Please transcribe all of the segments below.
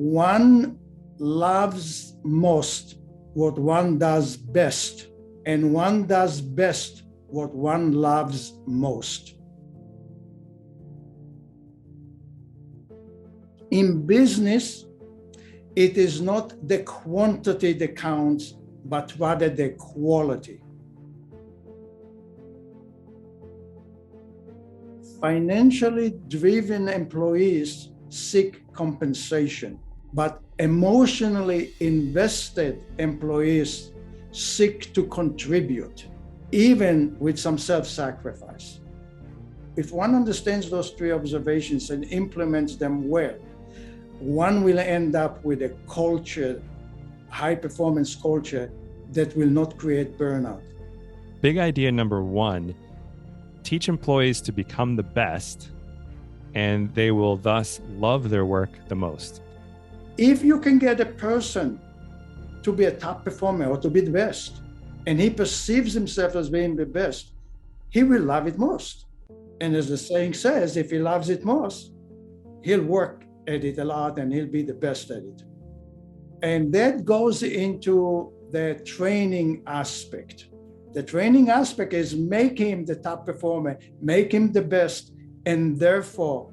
one loves most what one does best, and one does best what one loves most. In business, it is not the quantity that counts, but rather the quality. Financially driven employees seek compensation, but emotionally invested employees seek to contribute, even with some self-sacrifice. If one understands those three observations and implements them well, one will end up with a culture, high-performance culture, that will not create burnout. Big idea number one, teach employees to become the best, and they will thus love their work the most. If you can get a person to be a top performer or to be the best, and he perceives himself as being the best, he will love it most. And as the saying says, if he loves it most, he'll work at it a lot and he'll be the best at it. And that goes into the training aspect. The training aspect is make him the top performer, make him the best, and therefore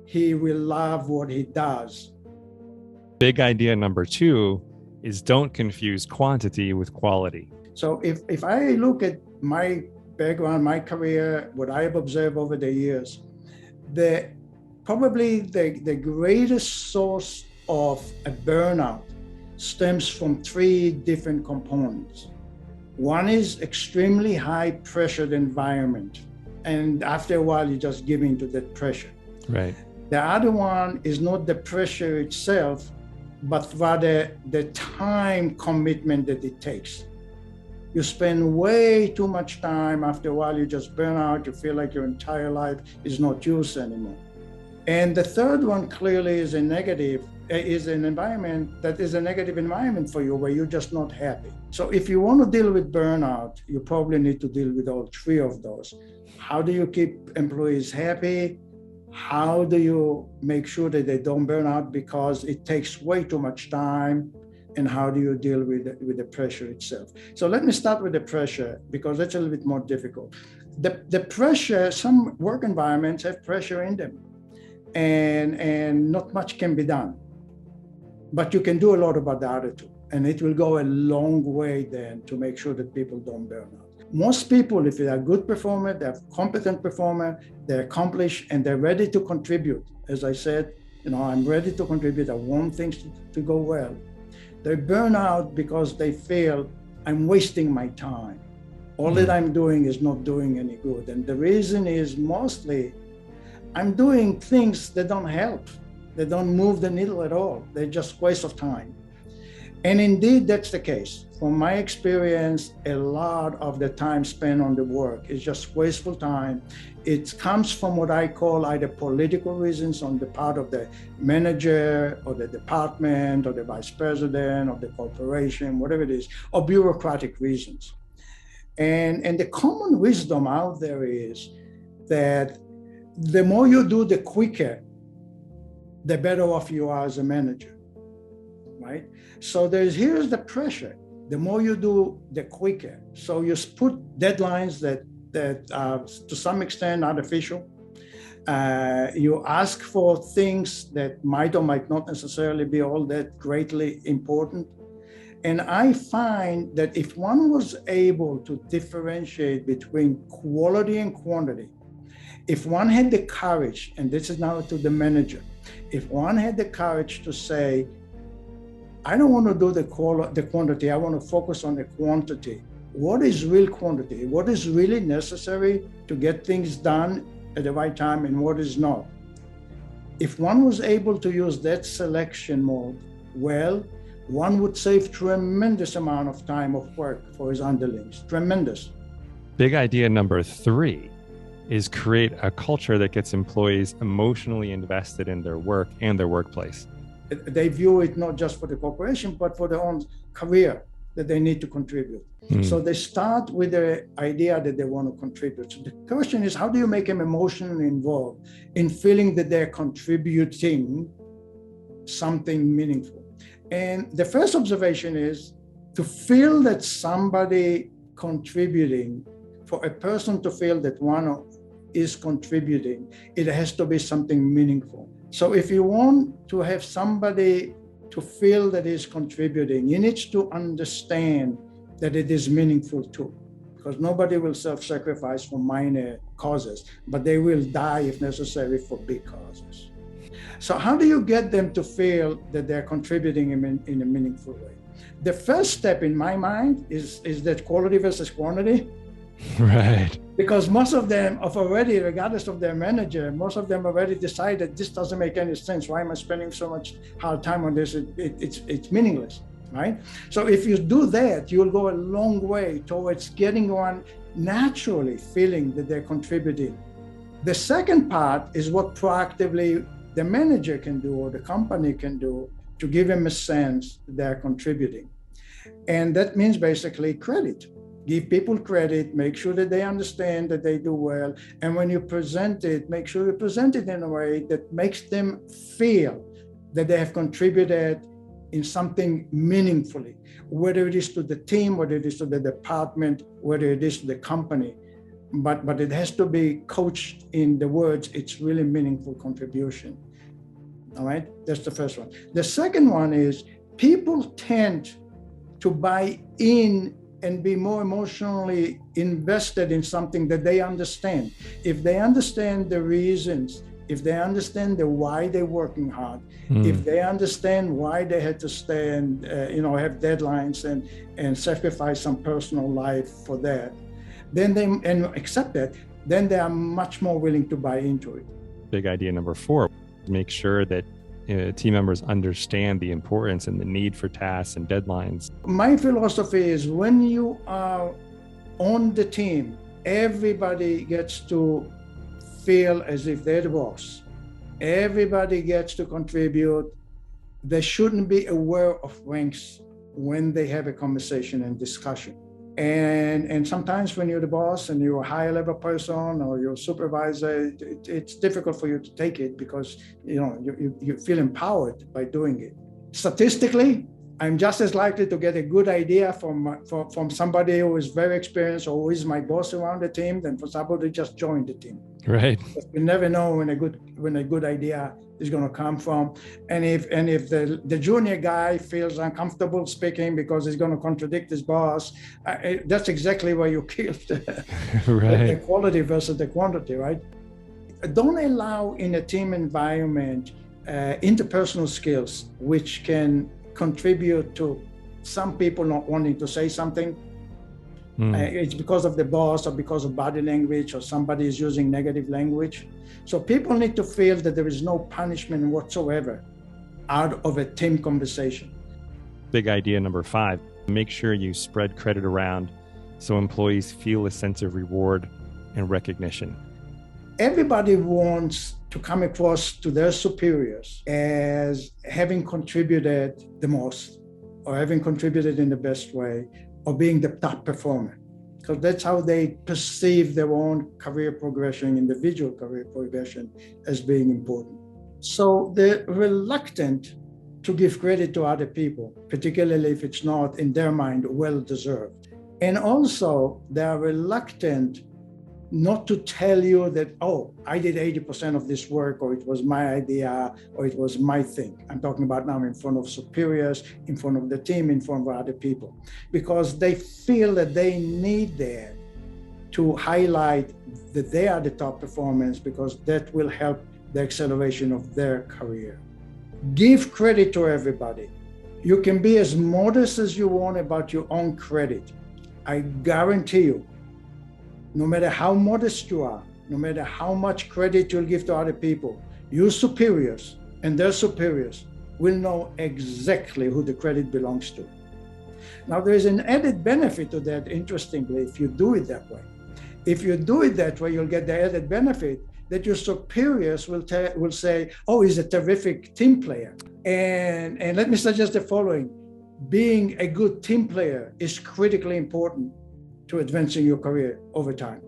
he will love what he does. Big idea number two is don't confuse quantity with quality. So if I look at my background, my career, what I have observed over the years, probably the greatest source of a burnout stems from three different components. One is extremely high pressured environment. And after a while, you just give in to that pressure. Right. The other one is not the pressure itself, but rather the time commitment that it takes. You spend way too much time. After a while, you just burn out. You feel like your entire life is not yours anymore. And the third one clearly is an environment that is a negative environment for you, where you're just not happy. So if you want to deal with burnout, you probably need to deal with all three of those. How do you keep employees happy? How do you make sure that they don't burn out because it takes way too much time? And how do you deal with the pressure itself? So let me start with the pressure, because that's a little bit more difficult. The pressure, some work environments have pressure in them, and not much can be done. But you can do a lot about the other two, and it will go a long way then to make sure that people don't burn out. Most people, if they're a good performer, they're a competent performer, they're accomplished, and they're ready to contribute. As I said, I'm ready to contribute. I want things to go well. They burn out because they feel I'm wasting my time. All that I'm doing is not doing any good. And the reason is mostly I'm doing things that don't help. They don't move the needle at all. They're just waste of time. And indeed, that's the case. From my experience, a lot of the time spent on the work is just wasteful time. It comes from what I call either political reasons on the part of the manager or the department or the vice president or the corporation, whatever it is, or bureaucratic reasons. And the common wisdom out there is that the more you do, the quicker, the better off you are as a manager, right? So here's the pressure. The more you do, the quicker. So you put deadlines that are to some extent artificial. You ask for things that might or might not necessarily be all that greatly important. And I find that if one was able to differentiate between quality and quantity, if one had the courage, and this is now to the manager, if one had the courage to say, I don't want to do the quantity, I want to focus on the quantity. What is real quantity? What is really necessary to get things done at the right time and what is not? If one was able to use that selection mode well, one would save tremendous amount of time of work for his underlings, tremendous. Big idea number three is create a culture that gets employees emotionally invested in their work and their workplace. They view it not just for the corporation, but for their own career that they need to contribute. So they start with the idea that they want to contribute. So the question is, how do you make them emotionally involved in feeling that they're contributing something meaningful. And the first observation is to feel that somebody contributing, for a person to feel that one is contributing, it has to be something meaningful. So if you want to have somebody to feel that is contributing, you need to understand that it is meaningful too. Because nobody will self-sacrifice for minor causes, but they will die if necessary for big causes. So how do you get them to feel that they're contributing in a meaningful way? The first step in my mind is that quality versus quantity. Right. Because most of them have already, regardless of their manager, most of them already decided this doesn't make any sense. Why am I spending so much hard time on this? It's meaningless, right? So if you do that, you'll go a long way towards getting one naturally feeling that they're contributing. The second part is what proactively the manager can do or the company can do to give them a sense that they're contributing. And that means basically credit. Give people credit, make sure that they understand that they do well. And when you present it, make sure you present it in a way that makes them feel that they have contributed in something meaningfully, whether it is to the team, whether it is to the department, whether it is to the company. But it has to be couched in the words, it's really meaningful contribution. All right, that's the first one. The second one is people tend to buy in and be more emotionally invested in something that they understand. If they understand the reasons, if they understand the why they're working hard, if they understand why they had to stay and have deadlines and sacrifice some personal life for that, then they accept that, then they are much more willing to buy into it. Big idea number 4, make sure that team members understand the importance and the need for tasks and deadlines. My philosophy is when you are on the team, everybody gets to feel as if they're the boss. Everybody gets to contribute. They shouldn't be aware of ranks when they have a conversation and discussion. And sometimes when you're the boss and you're a higher level person or you're a supervisor, it's difficult for you to take it because you feel empowered by doing it. Statistically, I'm just as likely to get a good idea from somebody who is very experienced or who is my boss around the team than for somebody who just joined the team. Right. You never know when a good idea is going to come from, and if the junior guy feels uncomfortable speaking because he's going to contradict his boss, that's exactly where you killed right. the quality versus the quantity, right? Don't allow in a team environment interpersonal skills which can contribute to some people not wanting to say something. It's because of the boss or because of body language or somebody is using negative language. So people need to feel that there is no punishment whatsoever out of a team conversation. Big idea number 5, make sure you spread credit around so employees feel a sense of reward and recognition. Everybody wants to come across to their superiors as having contributed the most or having contributed in the best way or being the top performer, because that's how they perceive their own career progression, individual career progression, as being important. So they're reluctant to give credit to other people, particularly if it's not, in their mind, well-deserved. And also, they're reluctant not to tell you that, oh, I did 80% of this work, or it was my idea, or it was my thing. I'm talking about now in front of superiors, in front of the team, in front of other people, because they feel that they need that to highlight that they are the top performers, because that will help the acceleration of their career. Give credit to everybody. You can be as modest as you want about your own credit. I guarantee you, no matter how modest you are, no matter how much credit you'll give to other people, your superiors and their superiors will know exactly who the credit belongs to. Now, there is an added benefit to that, interestingly, if you do it that way. If you do it that way, you'll get the added benefit that your superiors will say, oh, he's a terrific team player. And let me suggest the following. Being a good team player is critically important to advancing your career over time.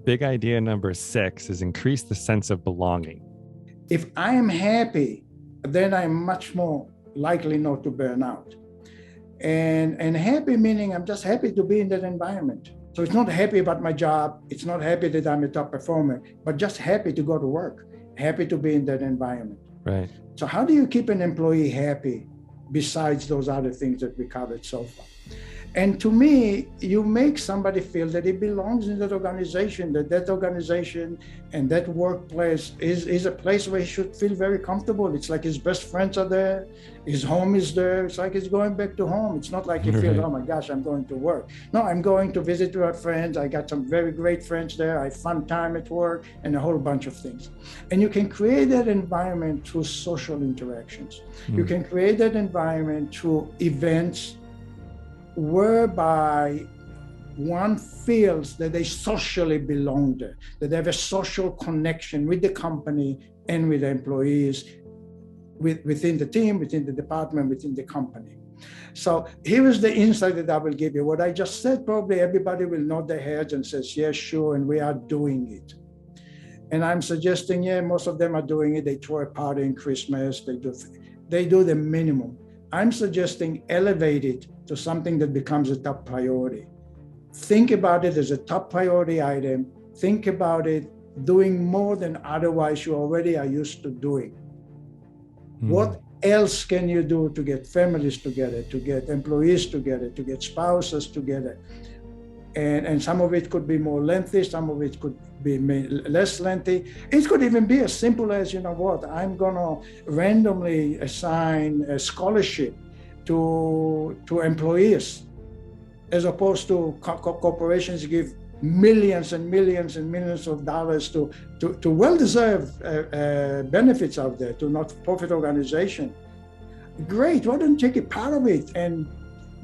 Big idea number 6 is increase the sense of belonging. If I am happy then I'm much more likely not to burn out. And happy meaning I'm just happy to be in that environment. So it's not happy about my job, it's not happy that I'm a top performer, but just happy to go to work, happy to be in that environment. Right. So how do you keep an employee happy besides those other things that we covered so far? And to me, you make somebody feel that he belongs in that organization, that organization and that workplace is a place where he should feel very comfortable. It's like his best friends are there, his home is there. It's like he's going back to home. It's not like he feels, oh my gosh, I'm going to work. No, I'm going to visit with our friends. I got some very great friends there. I had fun time at work and a whole bunch of things. And you can create that environment through social interactions. You can create that environment through events whereby one feels that they socially belong there, that they have a social connection with the company and with the employees, within the team, within the department, within the company. So here is the insight that I will give you. What I just said, probably everybody will nod their heads and says, yes, sure, and we are doing it. And I'm suggesting, yeah, most of them are doing it. They throw a party in Christmas, they do the minimum. I'm suggesting elevate it to something that becomes a top priority. Think about it as a top priority item. Think about it doing more than otherwise you already are used to doing. What else can you do to get families together, to get employees together, to get spouses together? And some of it could be more lengthy, some of it could be less lengthy. It could even be as simple as, you know what, I'm gonna randomly assign a scholarship to employees, as opposed to corporations give millions and millions and millions of dollars to well-deserved benefits out there, to not-for-profit organization. Great, why don't you take a part of it and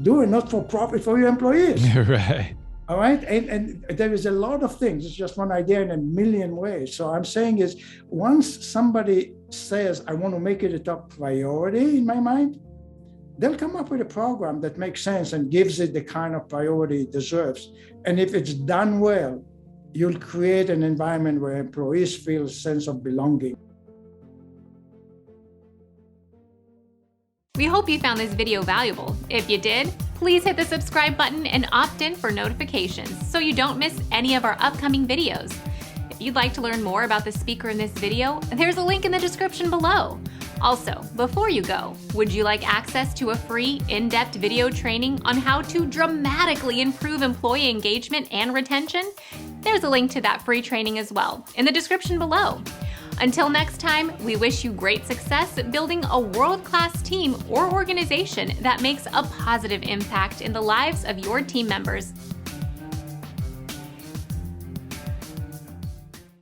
do a not-for-profit for your employees? Right. All right, and there is a lot of things. It's just one idea in a million ways. So I'm saying is, once somebody says, I want to make it a top priority in my mind, they'll come up with a program that makes sense and gives it the kind of priority it deserves. And if it's done well, you'll create an environment where employees feel a sense of belonging. We hope you found this video valuable. If you did, please hit the subscribe button and opt in for notifications so you don't miss any of our upcoming videos. If you'd like to learn more about the speaker in this video, there's a link in the description below. Also, before you go, would you like access to a free, in-depth video training on how to dramatically improve employee engagement and retention? There's a link to that free training as well in the description below. Until next time, we wish you great success building a world-class team or organization that makes a positive impact in the lives of your team members.